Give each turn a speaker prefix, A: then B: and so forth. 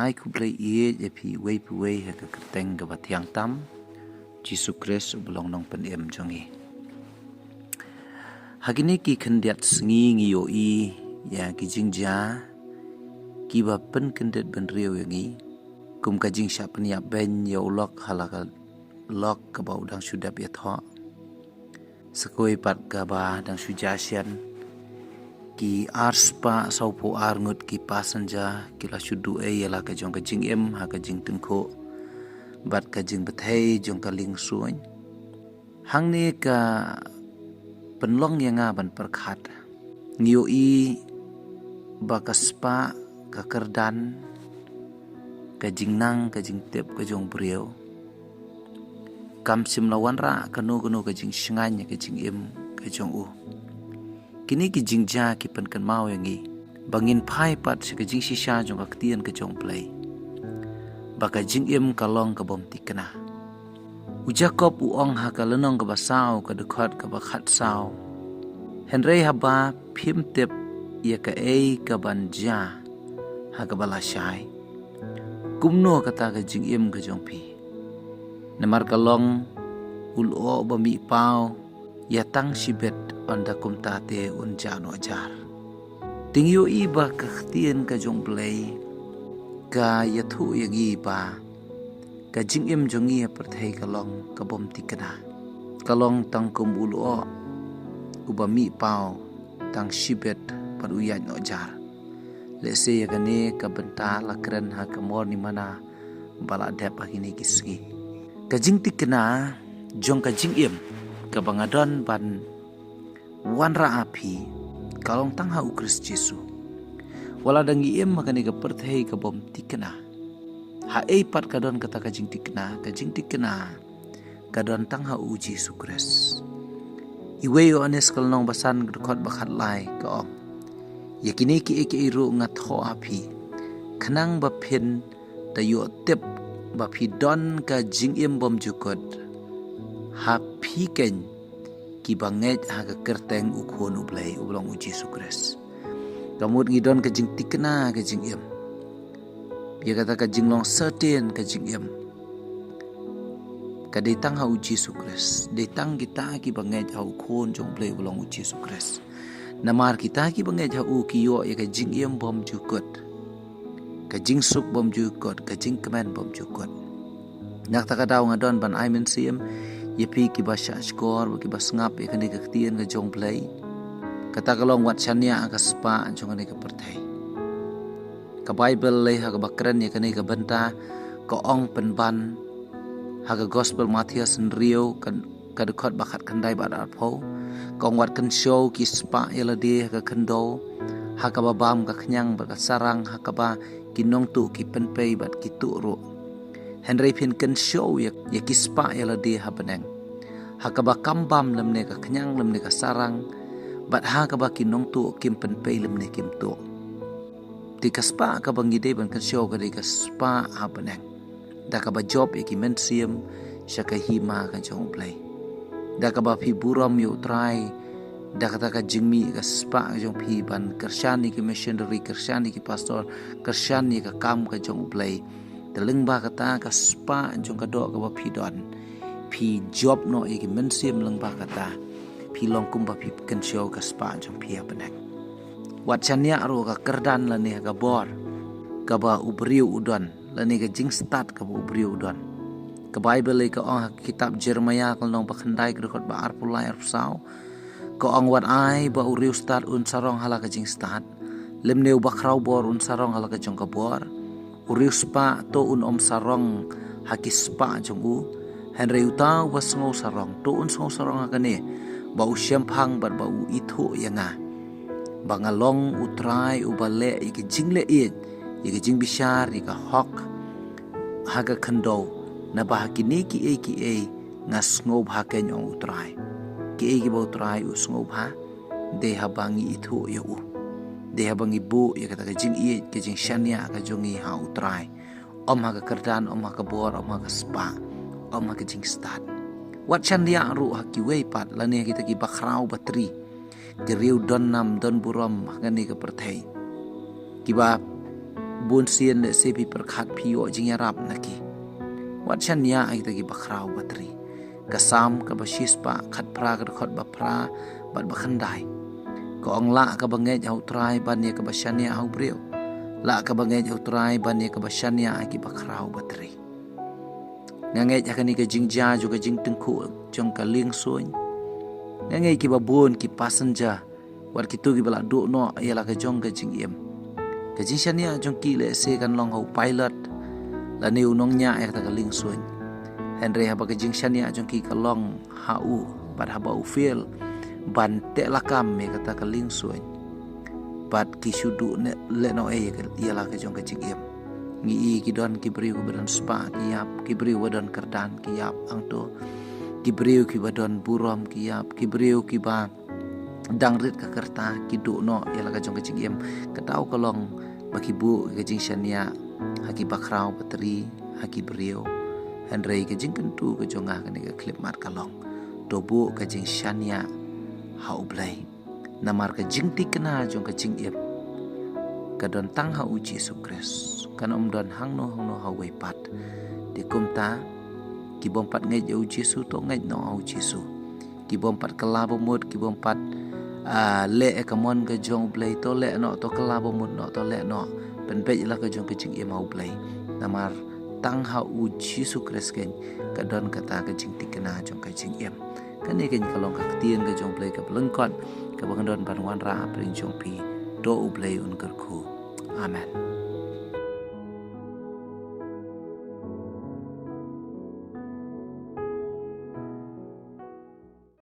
A: ai ku blai ye phi wei pu wei ha ka teng ka batiang tam Jisu Kris belong nong pen em jongi hagini ki khendiat sngi ngi yo i ya ki jingja ki ba pen kendet ben riu yangi kum ka jing sha pen ya ben yo lok halaka lok ka ba udang sudap ya tho sekoi pat ka ba dang sujasian ki arspa saupo arngut ki pasanja ki la sudu e yala ka jong ka jing em ha ka jing tengko bat ka jing bethei jong ka ling suin hang ni ka penlong yang ban perkhat ngiu i ba ka spa ka kerdan ka jing nang ka jing tep ka jong brieu kam sim lawan ra kanu ka jing shingan ka jing em ka jong u kini ki jingja ki pen kan mau yangi bangin phai pat se ka jing shisha jong ka tien ka jong play baka jing em kalong ka bom tikna u Jacob u ong ha ka lenong ka basau ka dekhat ka bakhat sau Henry haba phim tep ya ka ei ka banja ha ka bala shai kumno ka ta ka jing em ka jong pi namar kalong ul o ba mi pau ya tang sibet anda kumta te unja no jar tingyo iba ka tien ka jong play ka yathu yagi ba ka jing em jongi perthei kalong ka bom tikana kalong tang kum ulo uba mi pau tang sibet par uyat no jar le se yagane ka benta lakren ha ka mor ni mana bala dep hini kisgi ka jing tikana jong ka jing em ka bangadon ban wanra api kalong tang ha ukris Jesu wala dangi em makani ka perthei ka bom tikna ha ei pat kadon kata ka jing tikna kadon tang ha u Jesu Kris iwe yo anes kalong basan khot bakhat lai ka ong yakini ki eke iru ngat ho api khnang ba phen ta yo tep ba phi don ka jing em bom jukot ha phi ken ki banget ha ka kerteng ukhon ublai ublong u Jesu Kris kamut ngidon ka jing tikna ka jing em dia kata ka jing long certain ka jing em ka detang ha u Jesu Kris detang kita ki banget ha ukhon jong blai ublong u Jesu Kris namar kita ki banget ha u ki yo ya ka jing em bom jukot ka jing sup bom jukot ka jing kemen bom jukot nak ta ka daw ngadon ban ai men sim yepi ki basha skor ki bas ngap ka ni ka tien ka jong play kata kalong wat chania ka spa jong ni ka perthei ka bible le ha ka bakran ya ka ni ka benta ka ong penban ha ka gospel Matthias rio kan ka dekhot bakhat khandai ba dar pho ka wat kan show ki spa yala de ka khando ha ka babam ka khnyang ba ka sarang ha ka ba kinong tu ki penpei bat ki tu ro Henry pin kan show ya kispa yala de ha beneng hakaba kambam lemne ka khnyang lemne ka sarang bat ha ka ba kinong tu kim pen pe lemne kim tu ti kaspa ka bangi de ban kan show ka de ka spa ha beneng da ka ba job ya ki men sim sha ka hima ka jong play da ka ba phi buram yu try da ka ka jingmi ka spa ka jong phi ban kershani ki missionary kershani ki pastor kershani ka kam ka jong play teleng ba kata ka spa jong ka do ka ba phi don phi job no e ki men sim leng ba kata phi long kum ba phi kan show ka spa jong phi apanek wat chania ro ka kerdan la ne ka bor ka ba ubriu udon la ne ka jing start ka ba ubriu udon ka bible ka ong kitab Jeremia kal nong ba khandai ka khot ba arpulai arsau ka ong wat ai ba uriu start un sarong hala ka jing start lemneu ba khrau bor un sarong hala ka jong ka bor uriu spa to un om sarong haki spa jong u Henry utau ba sngo sarong to un sngo sarong ka ne ba u syamphang ba u ithu yanga ba ngalong utrai u bale iki jingle it iki jing bishar iki hok haga khando na ba kini ki e nga sngo bha ke nyong utrai ki ba utrai u sngo bha de habangi ithu yo u de habangi bu ya kata ka jing i ke jing shania ka jongi ha utrai om ha ka kerdan om ha ka bor om ha ka spa om ha ka jing start wat chandia ru ha ki wei pat la ne kita ki bakrau batri ke riu don nam don buram ha ni ka perthei ki ba bun sien le se pi perkhat pi o jing yarap naki wat chan ya ai ta ki bakrau batri kasam ka bashis pa khat pra ka khot ba pra bat ba khandai ko ong la ka bangai au trai ban ye ka bashania au breu la ka bangai au trai ban ye ka bashania ai ki bakrau batri ngangai jakani ka jingja juga jing tengku jong ka ling suin ngangai ki babun ki passenger war ki tu ki bala do no yala ka jong ka jing em ka jing shania jong ki le se kan long ho pilot la ni unong nya ek ta ka ling suin henry haba ka jing shania jong ki ka long hau bad haba u feel ban te lakam me kata ka ling suin bat ki shudu ne le no e yala ka jong ka jing em ngi ki don ki briu badan spa ki yap ki briu badan kerdan ki yap angto ki briu ki badan buram ki yap ki briu ki ba dangrit ka kerta ki du no yala ka jong ka jing em ka tau ka long baki bu ka jing shania haki bakrau bateri haki briu henry ka jing kentu ka jonga ka ni ka clip mat ka long do bu ka jing shania hau blai namar ka jing tikna jong ka jing em ka don tang ha uji sukres kan don hang no hau wei pat di kumta ki bom pat ngai u jisu to ngai no au jisu ki bom pat kala bomut ki bom pat le e kamon ka jong blai to le no to kala bomut no to le no pen pe la ka jong ka jing em hau blai namar tang ha u jisu kres ken ka don kata ka jing tikna jong ka jing em kan ni ken kalong ka tien ka jong blai ka blengkot ka bang don ban wan ra pring jong pi do u blai un kerku amen.